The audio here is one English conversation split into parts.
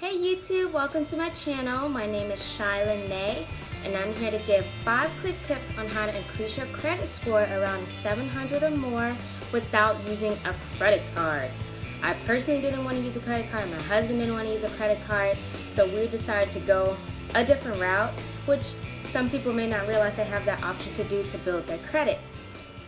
Hey YouTube, welcome to my channel. My name is Shyla Nay, and I'm here to give 5 quick tips on how to increase your credit score around 700 or more without using a credit card. I personally didn't want to use a credit card, my husband didn't want to use a credit card, so we decided to go a different route, which some people may not realize they have that option to do to build their credit.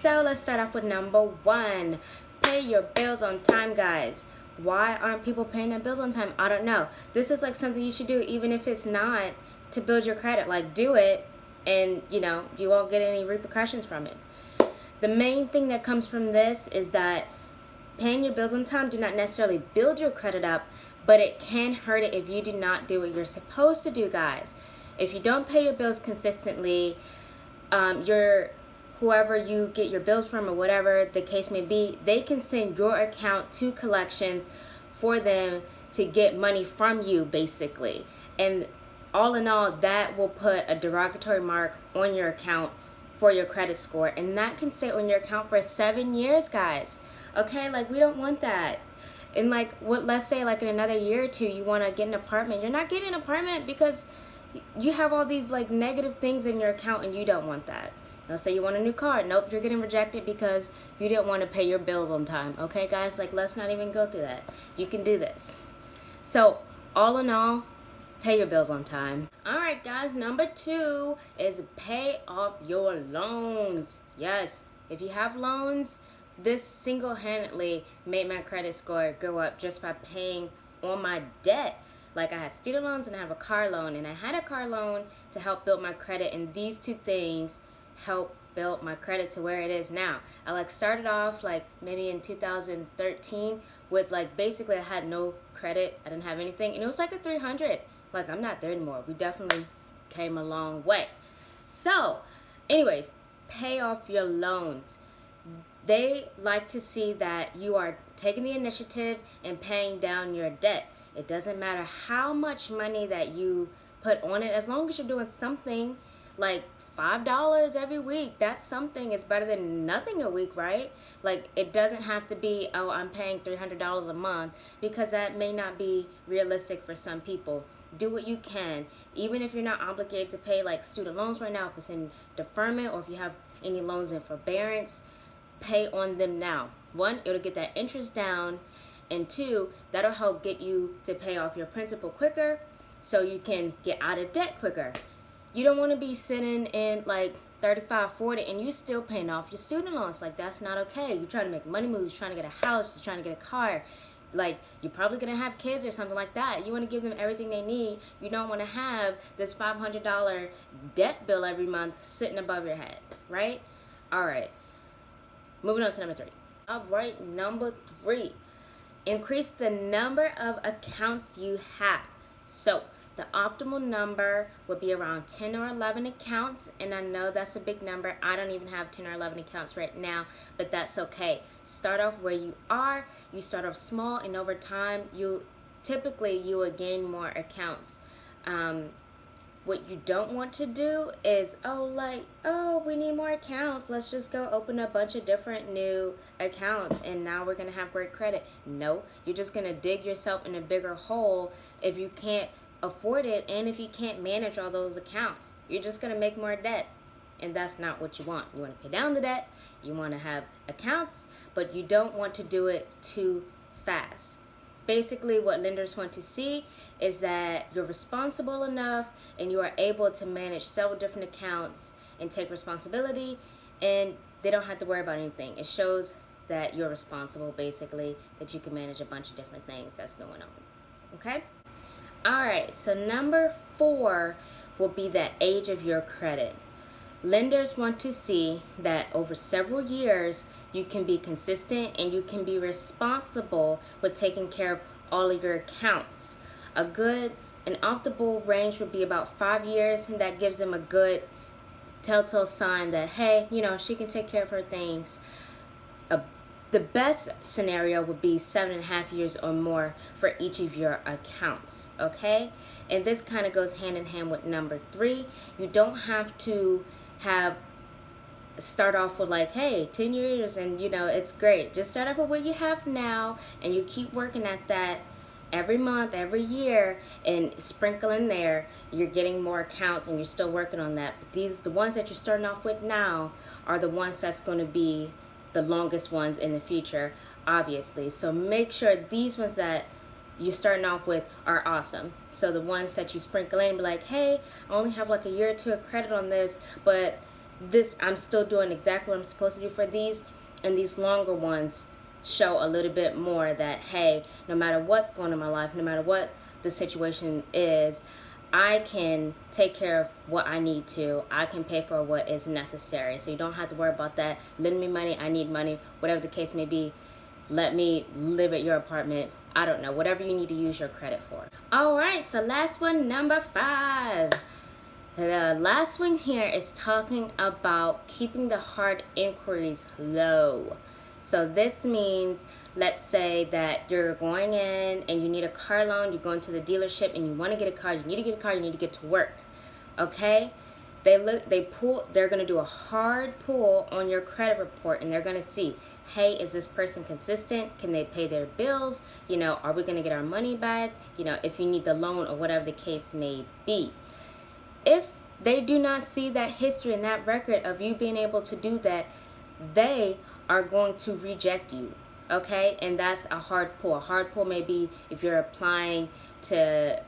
So let's start off with number 1. Pay your bills on time, guys. Why aren't people paying their bills on time? I don't know. This is like something you should do even if it's not to build your credit. Like, do it and you won't get any repercussions from it. The main thing that comes from this is that paying your bills on time do not necessarily build your credit up, but it can hurt it if you do not do what you're supposed to do, guys. If you don't pay your bills consistently, whoever you get your bills from or whatever the case may be, they can send your account to collections for them to get money from you, basically. And all in all, that will put a derogatory mark on your account for your credit score. And that can stay on your account for 7 years, guys. Okay, like, we don't want that. And let's say in another year or two, you want to get an apartment. You're not getting an apartment because you have all these negative things in your account and you don't want that. Let's say you want a new car. Nope, you're getting rejected because you didn't want to pay your bills on time. Okay, guys? Let's not even go through that. You can do this. So, all in all, pay your bills on time. Alright, guys, number 2 is pay off your loans. Yes, if you have loans, this single-handedly made my credit score go up just by paying on my debt. I had student loans and I have a car loan, and I had a car loan to help build my credit, and these two things help build my credit to where it is now. I started off maybe in 2013 with basically I had no credit. I didn't have anything, and it was a 300. I'm not there anymore. We definitely came a long way. So anyways, pay off your loans. They like to see that you are taking the initiative and paying down your debt. It doesn't matter how much money that you put on it, as long as you're doing something like $5 every week. That's something. It's better than nothing a week, right? It doesn't have to be, oh, I'm paying $300 a month, because that may not be realistic for some people. Do what you can, even if you're not obligated to pay student loans right now. If it's in deferment or if you have any loans in forbearance, pay on them now. 1, it'll get that interest down, and 2, that'll help get you to pay off your principal quicker so you can get out of debt quicker. You don't want to be sitting in 35, 40 and you still paying off your student loans. That's not okay. You're trying to make money moves, you're trying to get a house, you're trying to get a car. You're probably going to have kids or something like that. You want to give them everything they need. You don't want to have this $500 debt bill every month sitting above your head, right? All right. Moving on to number 3. All right, number 3. Increase the number of accounts you have. So the optimal number would be around 10 or 11 accounts, and I know that's a big number. I don't even have 10 or 11 accounts right now, but that's okay. Start off where you are. You start off small, and over time, you will gain more accounts. What you don't want to do is, we need more accounts. Let's just go open a bunch of different new accounts and now we're going to have great credit. No, you're just going to dig yourself in a bigger hole if you can't afford it, and if you can't manage all those accounts. You're just going to make more debt, and that's not what you want. You want to pay down the debt, you want to have accounts, but you don't want to do it too fast. Basically, what lenders want to see is that you're responsible enough and you are able to manage several different accounts and take responsibility, and they don't have to worry about anything. It shows that you're responsible, basically, that you can manage a bunch of different things that's going on. Okay? Alright, so number 4 will be the age of your credit. Lenders want to see that over several years you can be consistent and you can be responsible with taking care of all of your accounts. An optimal range would be about 5 years, and that gives them a good telltale sign that, hey, she can take care of her things. The best scenario would be 7.5 years or more for each of your accounts, okay? And this kind of goes hand in hand with number 3. You don't have to start off with hey, 10 years and it's great. Just start off with what you have now and you keep working at that, every month, every year, and sprinkle in there, you're getting more accounts and you're still working on that. But the ones that you're starting off with now are the ones that's going to be the longest ones in the future, obviously. So make sure these ones that you're starting off with are awesome. So the ones that you sprinkle in, be like, hey, I only have like a year or two of credit on this, but this, I'm still doing exactly what I'm supposed to do for these. And these longer ones show a little bit more that, hey, no matter what's going on in my life, no matter what the situation is, I can take care of what I need to. I can pay for what is necessary. So you don't have to worry about that. Lend me money, I need money, whatever the case may be. Let me live at your apartment. I don't know, whatever you need to use your credit for. All right, so last one, number 5. The last one here is talking about keeping the hard inquiries low. So this means, let's say that you're going in and you need a car loan, you're going to the dealership and you want to get a car, you need to get a car, you need to get to work. Okay? They're going to do a hard pull on your credit report, and they're going to see, hey, is this person consistent? Can they pay their bills? You know, are we going to get our money back? You know, if you need the loan or whatever the case may be. If they do not see that history and that record of you being able to do that, they are going to reject you. Okay? And that's a hard pull. A hard pull may be if you're applying to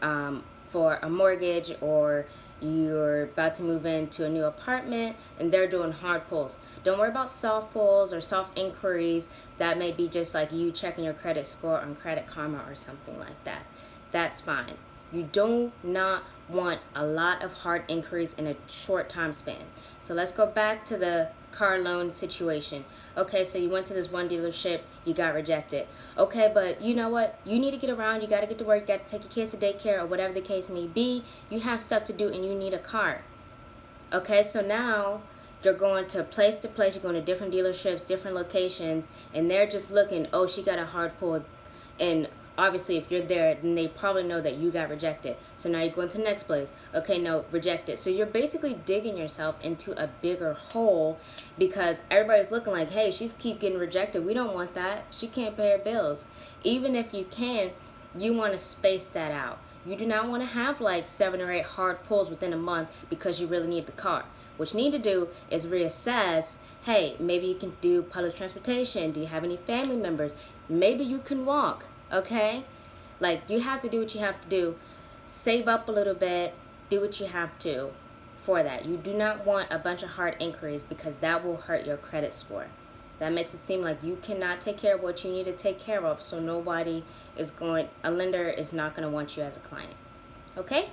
for a mortgage, or you're about to move into a new apartment and they're doing hard pulls. Don't worry about soft pulls or soft inquiries. That may be just like you checking your credit score on Credit Karma or something like that. That's fine. You do not want a lot of hard inquiries in a short time span. So let's go back to the car loan situation. Okay, so you went to this one dealership, you got rejected. Okay, but you know what? You need to get around, you got to get to work, you got to take your kids to daycare or whatever the case may be. You have stuff to do and you need a car. Okay, so now you're going to place, you're going to different dealerships, different locations, and they're just looking, oh, she got a hard pull. And obviously, if you're there, then they probably know that you got rejected. So now you're going to the next place. Okay, no, rejected. So you're basically digging yourself into a bigger hole because everybody's looking like, hey, she's keep getting rejected. We don't want that. She can't pay her bills. Even if you can, you want to space that out. You do not want to have like 7 or 8 hard pulls within a month because you really need the car. What you need to do is reassess, hey, maybe you can do public transportation. Do you have any family members? Maybe you can walk. Okay? Like, you have to do what you have to do. Save up a little bit. Do what you have to for that. You do not want a bunch of hard inquiries because that will hurt your credit score. That makes it seem like you cannot take care of what you need to take care of, so a lender is not going to want you as a client. Okay?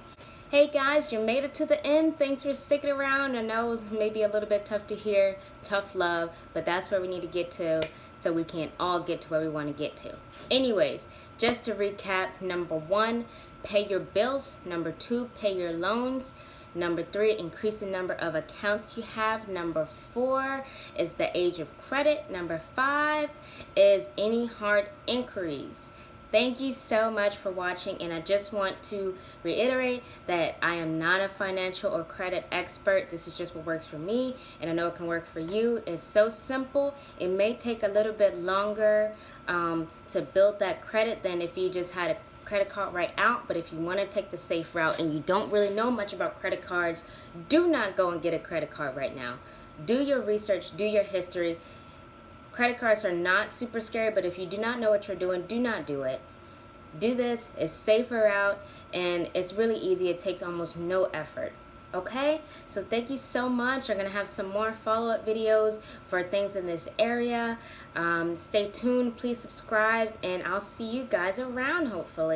Hey guys, you made it to the end. Thanks for sticking around. I know it was maybe a little bit tough to hear, tough love, but that's where we need to get to so we can all get to where we want to get to. Anyways, just to recap, number 1, pay your bills. Number 2, pay your loans. Number 3, increase the number of accounts you have. Number 4 is the age of credit. Number 5 is any hard inquiries. Thank you so much for watching, and I just want to reiterate that I am not a financial or credit expert. This is just what works for me, and I know it can work for you. It's so simple. It may take a little bit longer to build that credit than if you just had a credit card right out, but if you want to take the safe route and you don't really know much about credit cards, do not go and get a credit card right now. Do your research, do your history. Credit cards are not super scary, but if you do not know what you're doing, do not do it. Do this. It's safer out, and it's really easy. It takes almost no effort. Okay? So thank you so much. I'm going to have some more follow-up videos for things in this area. Stay tuned. Please subscribe, and I'll see you guys around, hopefully.